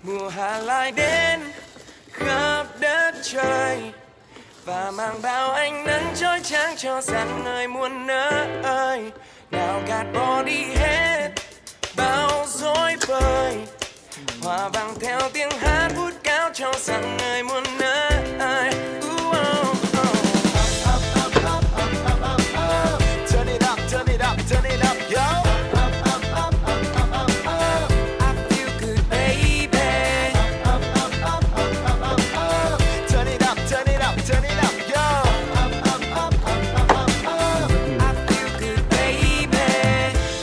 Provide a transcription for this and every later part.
Mùa hạ lại đến khắp đất trời và mang bao ánh nắng chói chang cho rằng người muôn nơi. Nào gạt bỏ đi hết bao rối bời, hòa vang theo tiếng hát vút cao cho rằng người muôn nơi. Turn it up, turn it up, turn it up, yo. I feel good, baby. Turn it up, turn it up, turn it up, yo. I feel good, baby.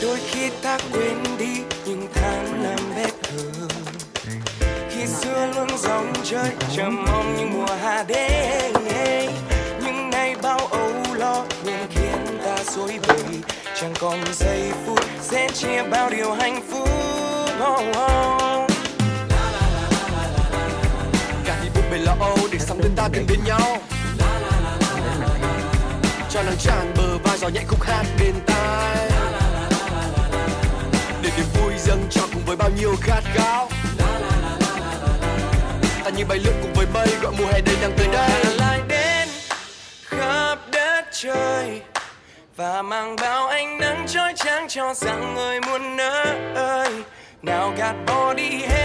Đôi khi ta quên đi những tháng năm bất thường, khi xưa luôn rong chơi chờ mong những mùa hạ đến. Nhưng nay bao âu lo luôn khiến ta rối bời, chẳng còn giây phút sẽ chia bao điều hạnh phúc. Cả đi buồn bề lo âu để sắm đôi ta gần bên nhau, cho nắng tràn bờ vai gió nhẹ khúc hát bên tai, để niềm vui dâng trọn cùng với bao nhiêu khát khao. Ta như bay lượn cùng với mây gọi mùa hè đây đang tới đây. Lại đến khắp đất trời và mang bao ánh nắng chói chang cho rằng người muôn nơi. Nào gạt bỏ đi hết